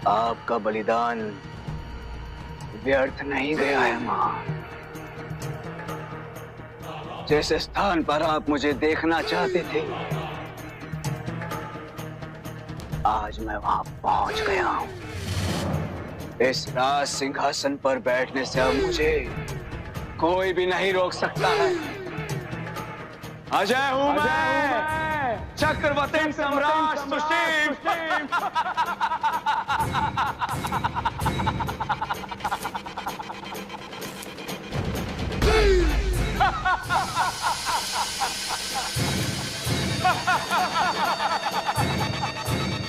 आपका बलिदान व्यर्थ नहीं गया है मां। जिस स्थान पर आप मुझे देखना चाहते थे, आज मैं वहां पहुंच गया हूं। इस राज सिंहासन पर बैठने से अब मुझे कोई भी नहीं रोक सकता है। अजय हूं मैं, चक्रवर्ती सम्राट सुशील।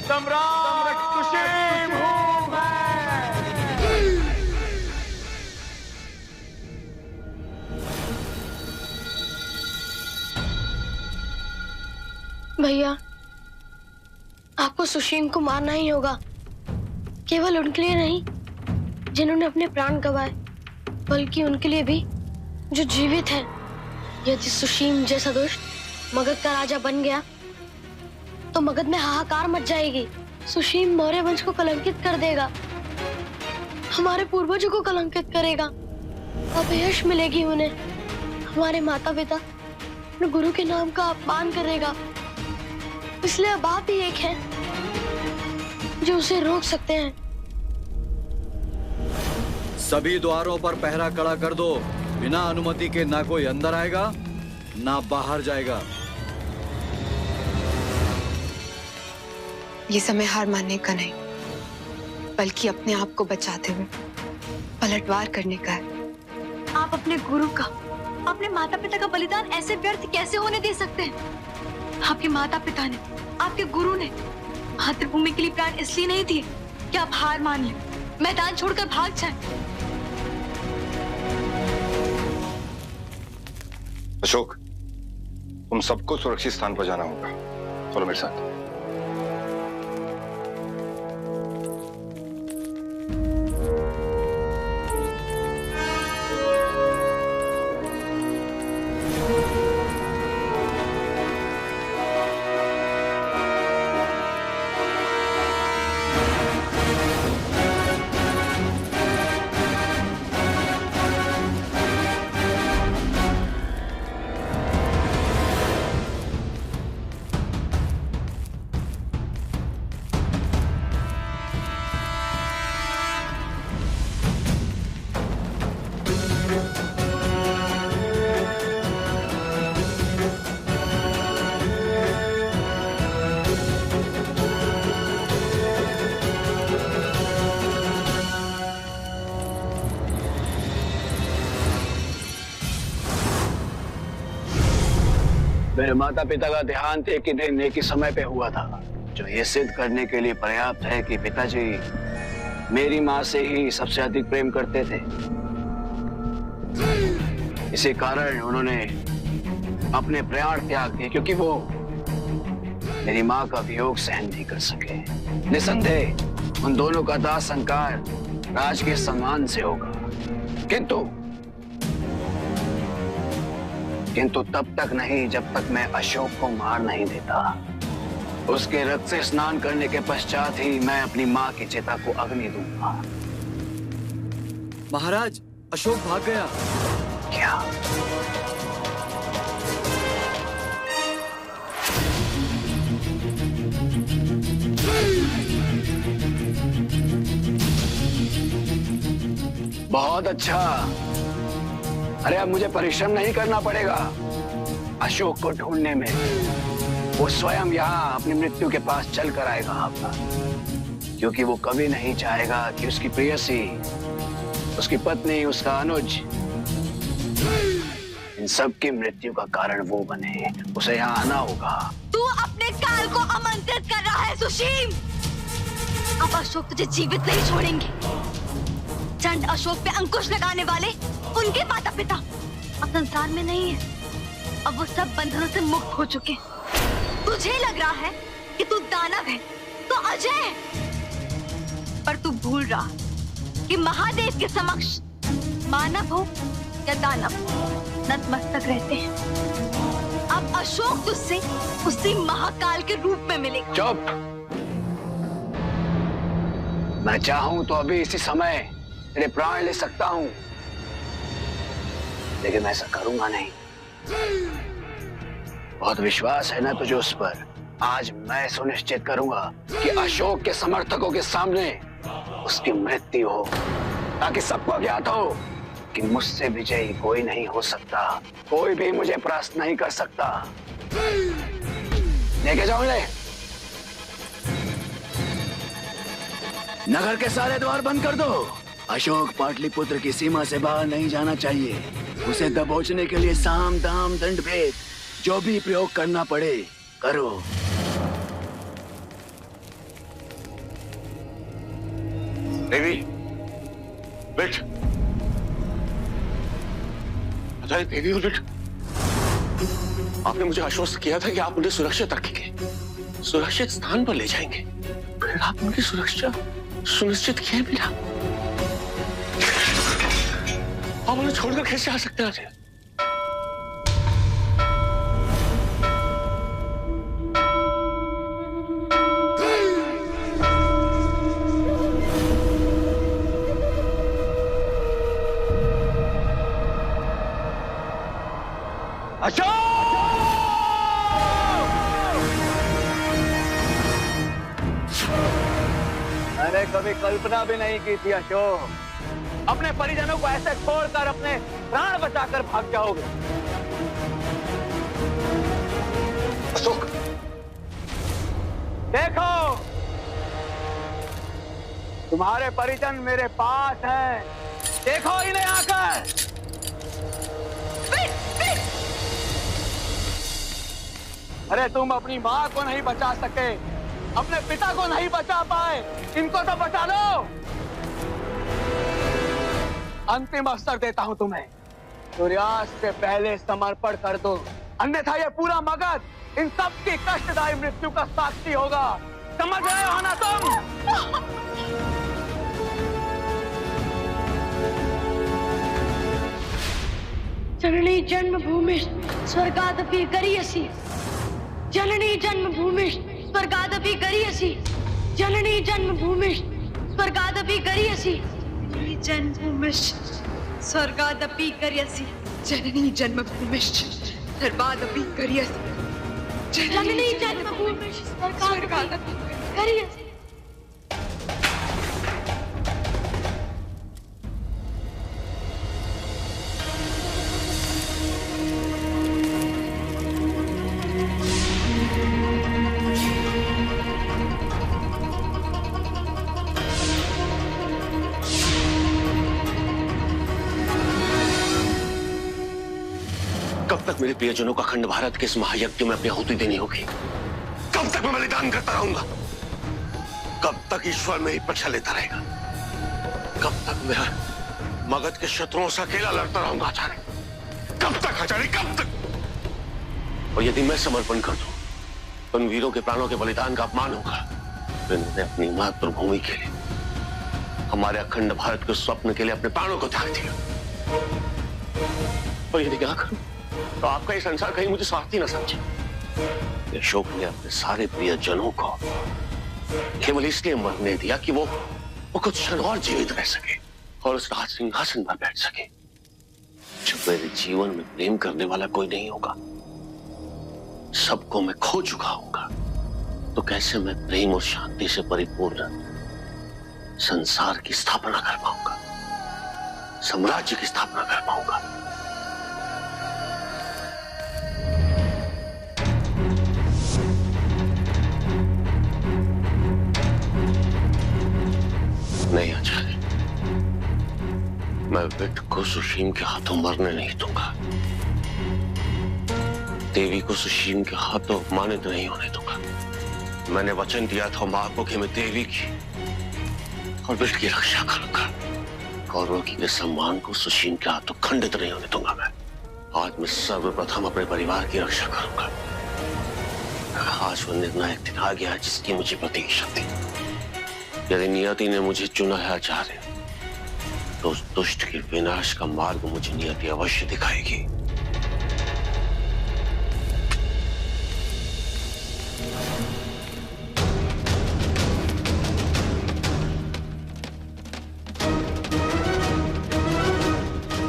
सम्राट सुशील हूं मैं। भैया, आपको सुशील को मारना ही होगा। केवल उनके लिए नहीं जिन्होंने अपने प्राण गंवाए, बल्कि उनके लिए भी जो जीवित हैं। यदि सुशील जैसा दुष्ट मगध का राजा बन गया तो मगध में हाहाकार मच जाएगी। सुशील मौर्य वंश को कलंकित कर देगा, हमारे पूर्वजों को कलंकित करेगा, अपयश मिलेगी उन्हें। हमारे माता पिता अपने गुरु के नाम का अपमान करेगा। इसलिए अब आप ही एक हैं जो उसे रोक सकते हैं। सभी द्वारों पर पहरा कड़ा कर दो। बिना अनुमति के ना कोई अंदर आएगा ना बाहर जाएगा। ये समय हार मानने का नहीं, बल्कि अपने आप को बचाते हुए पलटवार करने का है। आप अपने गुरु का, अपने माता पिता का बलिदान ऐसे व्यर्थ कैसे होने दे सकते हैं? आपके माता पिता ने, आपके गुरु ने मातृभूमि के लिए प्राण इसलिए नहीं दिए कि आप हार मान लें, मैदान छोड़कर भाग जाएं। अशोक, तुम सबको सुरक्षित स्थान पर जाना होगा। चलो मेरे साथ। मेरे माता पिता का देहांत एक ही दिन एक ही समय पे हुआ था, जो ये सिद्ध करने के लिए पर्याप्त है कि पिताजी मेरी माँ से ही सबसे अधिक प्रेम करते थे। इसी कारण उन्होंने अपने प्राण त्याग दिए, क्योंकि वो मेरी माँ का वियोग सहन नहीं कर सके। निसंदेह उन दोनों का दाह संस्कार राज के सम्मान से होगा, किंतु तब तक नहीं जब तक मैं अशोक को मार नहीं देता। उसके रक्त से स्नान करने के पश्चात ही मैं अपनी माँ की चिता को अग्नि दूंगा। महाराज, अशोक भाग गया। क्या? बहुत अच्छा। अरे अब मुझे परिश्रम नहीं करना पड़ेगा अशोक को ढूंढने में। वो स्वयं यहाँ अपनी मृत्यु के पास चल कर आएगा आपका, क्योंकि वो कभी नहीं चाहेगा कि उसकी प्रेयसी, उसकी पत्नी, उसका अनुज, इन सब की मृत्यु का कारण वो बने। उसे यहाँ आना होगा। तू अपने काल को आमंत्रित कर रहा है सुशील। अब अशोक तुझे जीवित नहीं छोड़ेंगे। चंड अशोक पे अंकुश लगाने वाले उनके माता पिता अब संसार में नहीं है। अब वो सब बंधनों से मुक्त हो चुके। तुझे लग रहा है कि तू दानव है तो अजय है, पर तू भूल रहा कि महादेव के समक्ष मानव हो या दानव नतमस्तक रहते हैं। अब अशोक तुझसे उसी महाकाल के रूप में मिलेगा। चुप। मैं चाहूं तो अभी इसी समय तेरे प्राण ले सकता हूं, लेकिन मैं ऐसा करूंगा नहीं। बहुत विश्वास है ना तुझे उस पर। आज मैं सुनिश्चित करूंगा कि अशोक के समर्थकों के सामने उसकी मृत्यु हो, ताकि सबको ज्ञात हो कि मुझसे विजयी कोई नहीं हो सकता, कोई भी मुझे परास्त नहीं कर सकता। लेके जाओ नगर के सारे द्वार बंद कर दो। अशोक पाटलिपुत्र की सीमा से बाहर नहीं जाना चाहिए। उसे दबोचने के लिए साम दाम दंड भेद जो भी प्रयोग करना पड़े करो। देवी, बैठ। अरे देवी उलट, आपने मुझे आश्वस्त किया था कि आप उन्हें सुरक्षित रखेंगे, सुरक्षित स्थान पर ले जाएंगे, फिर आप उनकी सुरक्षा सुनिश्चित किए बिना आप उन्हें छोड़कर कैसे आ सकते हैं? मैंने कभी कल्पना भी नहीं की थी अशोक, अपने परिजनों को ऐसे छोड़कर अपने प्राण बचाकर भाग जाओगे। अशोक, देखो, तुम्हारे परिजन मेरे पास हैं, देखो इन्हें आकर। अरे तुम अपनी माँ को नहीं बचा सके, अपने पिता को नहीं बचा पाए, इनको तो बचा लो। अंतिम अवसर देता हूं तुम्हें, सूर्यास्त से पहले समर्पण कर दो, अन्यथा ये पूरा मगध इन सब की कष्टदायी मृत्यु का साक्षी होगा। समझ रहे हो ना तुम? जननी जन्मभूमि स्वर्गादपि गरीयसी, जननी जन्मभूमि स्वर्गादपि गरीयसी, जननी जन्मभूमि स्वर्गादपि गरीयसी, जन्मभूमि स्वर्गादपि गरीयसी, जननी जन्मभूमि स्वर्गादपि गरीयसी, जननी जन्मभूमि स्वर्गादपि गरीयसी। कब तक मेरे प्रियजनों का खंड भारत के इस महायज्ञ में अपनी आहुति देनी होगी? कब तक मैं बलिदान करता रहूंगा? कब तक ईश्वर में ही परीक्षा लेता रहेगा? कब तक मैं मगध के शत्रुओं से अकेला लड़ता रहूंगा आचार्य? कब तक आचार्य, कब तक? और यदि मैं समर्पण कर दूं तो उन वीरों के प्राणों के बलिदान का अपमान होगा। मैंने अपनी मातृभूमि के लिए, हमारे अखंड भारत के स्वप्न के लिए अपने प्राणों को त्याग दिया। और यदि क्या करूं तो आपका ये संसार कहीं मुझे स्वार्थी न समझे। अशोक ने अपने सारे प्रियजनों को केवल इसलिए मरने दिया कि वो कुछ क्षण और जीवित रह सके और उस राज सिंहासन पर बैठ सके। जब मेरे जीवन में प्रेम करने वाला कोई नहीं होगा, सबको मैं खो चुका हूंगा, तो कैसे मैं प्रेम और शांति से परिपूर्ण संसार की स्थापना कर पाऊंगा, साम्राज्य की स्थापना कर पाऊंगा? नहीं आचार्य, मैं विट को सुशीम के हाथों मरने नहीं दूंगा, देवी को सुशीम के हाथों अपमानित नहीं होने दूंगा। मैंने वचन दिया था मां को कि मैं देवी की और विट की रक्षा करूंगा। कौरवों के सम्मान को सुशीम के हाथों खंडित नहीं होने दूंगा। मैं आज मैं सर्वप्रथम अपने परिवार की रक्षा करूंगा। आज वो निर्णायक दिन आ गया जिसकी मुझे प्रतीक्षा थी। यदि नियति ने मुझे चुना है आचार्य, तो उस दुष्ट के विनाश का मार्ग मुझे नियति अवश्य दिखाएगी।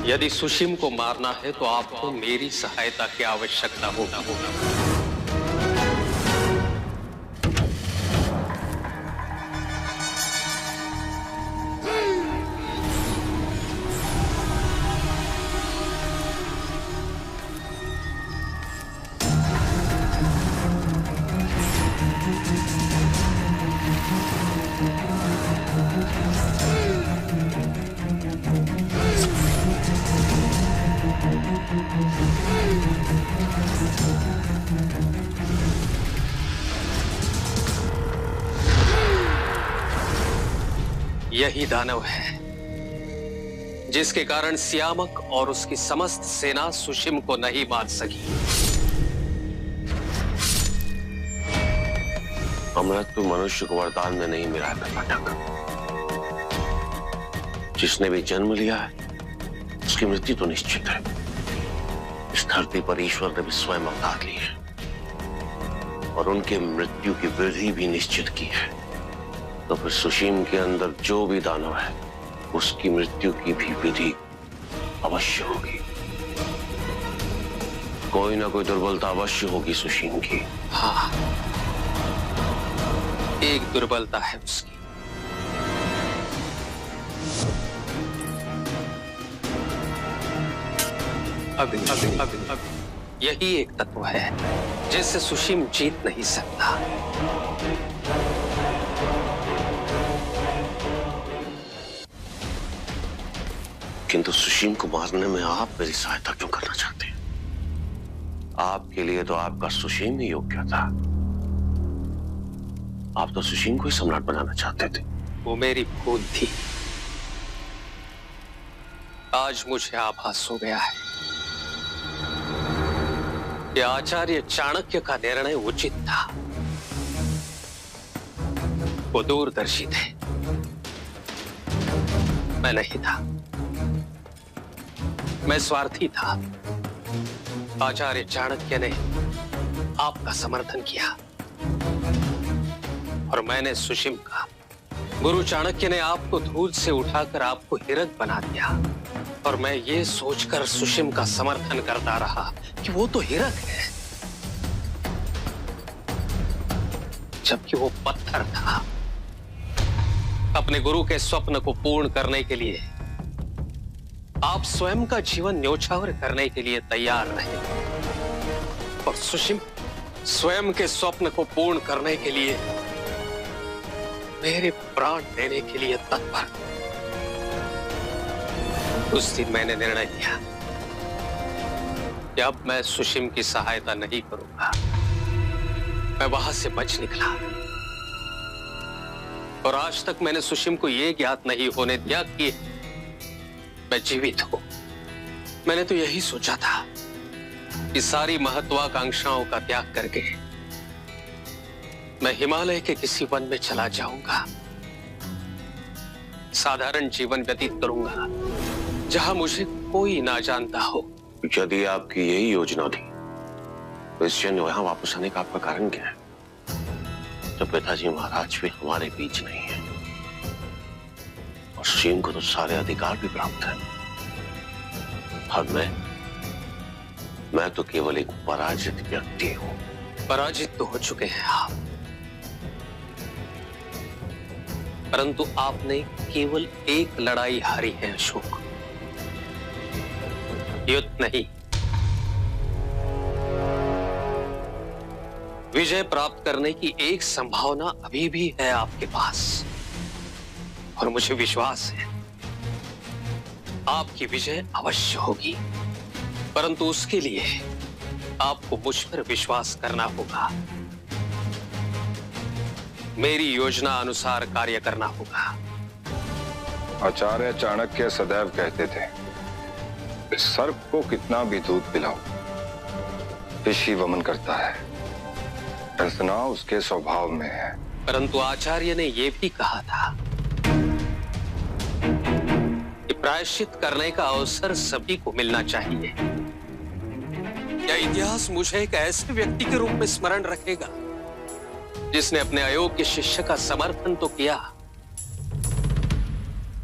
यदि सुशीम को मारना है तो आपको मेरी सहायता की आवश्यकता होगा। यही दानव है जिसके कारण सियामक और उसकी समस्त सेना सुशीम को नहीं मार सकी। मृत्यु मनुष्य को वरदान में नहीं मिला है कर्नाटक। जिसने भी जन्म लिया है उसकी मृत्यु तो निश्चित है। इस धरती पर ईश्वर ने भी स्वयं अवतार ली है और उनके मृत्यु की विधि भी निश्चित की है। तो फिर सुशीम के अंदर जो भी दानव है उसकी मृत्यु की भी विधि अवश्य होगी। कोई ना कोई दुर्बलता अवश्य होगी सुशीम की। हाँ, एक दुर्बलता है उसकी। अभी यही एक तत्व है जिससे सुशीम जीत नहीं सकता। किंतु सुशीम को मारने में आप मेरी सहायता क्यों करना चाहते हैं? आपके लिए तो आपका सुशीम ही योग्य था। आप तो सुशीम को ही सम्राट बनाना चाहते थे। वो मेरी भूल थी। आज मुझे आभास हो गया है कि आचार्य चाणक्य का निर्णय उचित था। वो दूरदर्शी थे, मैं नहीं था। मैं स्वार्थी था। आचार्य चाणक्य ने आपका समर्थन किया और मैंने सुशीम का। गुरु चाणक्य ने आपको धूल से उठाकर आपको हिरक बना दिया और मैं ये सोचकर सुशीम का समर्थन करता रहा कि वो तो हिरक है, जबकि वो पत्थर था। अपने गुरु के स्वप्न को पूर्ण करने के लिए आप स्वयं का जीवन न्योछावर करने के लिए तैयार रहे और सुशीम स्वयं के स्वप्न को पूर्ण करने के लिए मेरे प्राण देने के लिए तत्पर। उस दिन मैंने निर्णय लिया कि अब मैं सुशीम की सहायता नहीं करूंगा। मैं वहां से बच निकला और आज तक मैंने सुशीम को यह ज्ञात नहीं होने दिया कि मैं जीवित हूं। मैंने तो यही सोचा था कि सारी महत्वाकांक्षाओं का त्याग करके मैं हिमालय के किसी वन में चला जाऊंगा। साधारण जीवन व्यतीत करूंगा जहां मुझे कोई ना जानता हो। यदि आपकी यही योजना थी तो इस क्षण यहां वापस आने का आपका कारण क्या है? तो पिताजी महाराज भी हमारे बीच नहीं है और सुशीम को तो सारे अधिकार भी प्राप्त है और मैं तो केवल एक पराजित व्यक्ति हूं। पराजित तो हो चुके हैं आप, परंतु आपने केवल एक लड़ाई हारी है अशोक, युद्ध नहीं। विजय प्राप्त करने की एक संभावना अभी भी है आपके पास और मुझे विश्वास है आपकी विजय अवश्य होगी, परंतु उसके लिए आपको मुझ पर विश्वास करना होगा। मेरी योजना अनुसार कार्य करना होगा। आचार्य चाणक्य सदैव कहते थे कि सर्प को कितना भी दूध पिलाओ विष ही वमन करता है। डसना उसके स्वभाव में है। परंतु आचार्य ने यह भी कहा था कि प्रायश्चित करने का अवसर सभी को मिलना चाहिए। क्या इतिहास मुझे एक ऐसे व्यक्ति के रूप में स्मरण रखेगा जिसने अपने अयोग्य शिष्य का समर्थन तो किया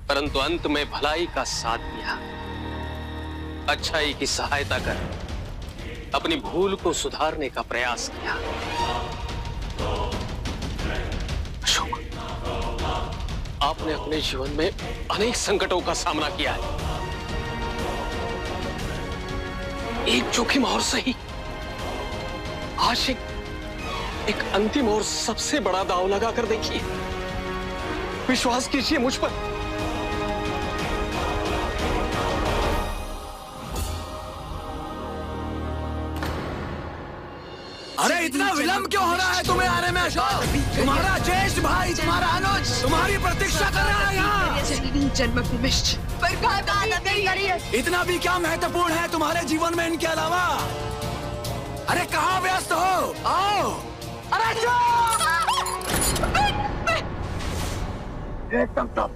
परंतु अंत में भलाई का साथ दिया। अच्छाई की सहायता कर अपनी भूल को सुधारने का प्रयास किया। अशोक, आपने अपने जीवन में अनेक संकटों का सामना किया है। एक जोखिम और सही, आज एक अंतिम और सबसे बड़ा दांव लगा कर देखिए। विश्वास कीजिए मुझ पर। अरे इतना विलंब क्यों हो रहा है तुम्हें आने में अशोक? तुम्हारा ज्येष्ठ भाई, तुम्हारा अनुज तुम्हारी प्रतीक्षा कर रहा है यहाँ। इतना भी क्या महत्वपूर्ण है तुम्हारे जीवन में इनके अलावा? अरे कहाँ व्यस्त हो? आओ। अरे एकदम टॉप।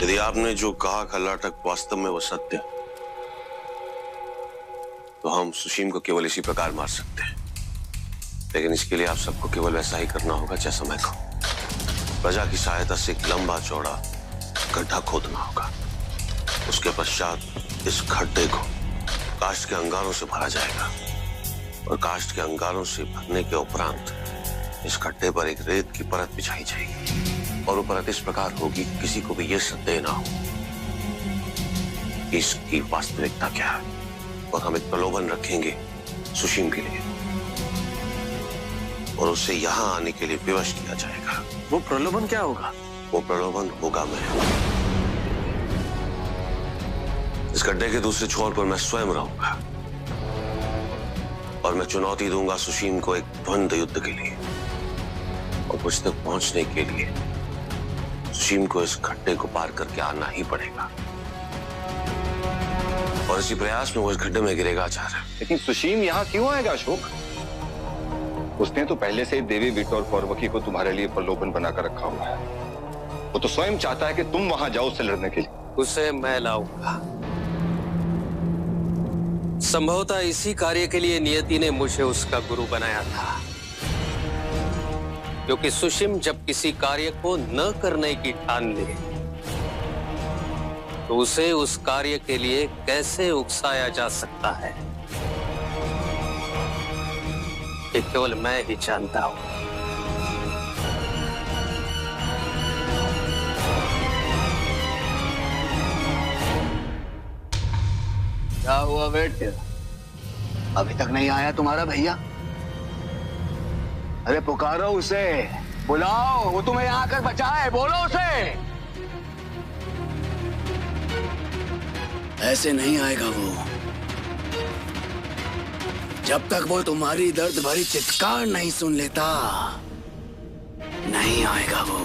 यदि आपने जो कहा कर्नाटक वास्तव में वो सत्य, तो हम सुशीम को केवल इसी प्रकार मार सकते हैं। लेकिन इसके लिए आप सबको केवल वैसा ही करना होगा जैसा मैं कहूं। प्रजा की सहायता से एक लंबा चौड़ा गड्ढा खोदना होगा। उसके पश्चात इस गड्ढे को काष्ठ के अंगारों से भरा जाएगा और काष्ठ के अंगारों से भरने के उपरांत इस गड्ढे पर एक रेत की परत बिछाई जाएगी और वो परत इस प्रकार होगी कि किसी को भी ये संदेह ना हो कि इसकी वास्तविकता क्या है। और हम एक प्रलोभन रखेंगे सुशीम के लिए और उसे यहाँ आने के लिए विवश किया जाएगा। वो प्रलोभन क्या होगा? वो प्रलोभन होगा मैं। इस गड्ढे के दूसरे छोर पर मैं स्वयं रहूंगा और मैं चुनौती दूंगा सुशीम को एक द्वंद युद्ध के लिए। और मुझ तक पहुंचने के लिए सुशीम को इस गड्ढे को पार करके आना ही पड़ेगा और इसी प्रयास में वो इस गड्ढे में गिरेगा आचार्य। लेकिन सुशीम यहाँ क्यों आएगा अशोक? उसने तो पहले से ही देवी विट और पौर्वकी को तुम्हारे लिए प्रलोभन बनाकर रखा हुआ है। वो तो स्वयं चाहता है कि तुम वहां जाओ उससे लड़ने के लिए। उसे मैं लाऊंगा। संभवतः इसी कार्य के लिए नियति ने मुझे उसका गुरु बनाया था, क्योंकि सुशीम जब किसी कार्य को न करने की ठान ले तो उसे उस कार्य के लिए कैसे उकसाया जा सकता है, ये केवल मैं ही जानता हूं। क्या हुआ बेटे? अभी तक नहीं आया तुम्हारा भैया? अरे पुकारो उसे, बुलाओ, वो तुम्हें यहाँ आकर बचाए, बोलो उसे। ऐसे नहीं आएगा वो। जब तक वो तुम्हारी दर्द भरी चित्कार नहीं सुन लेता, नहीं आएगा वो।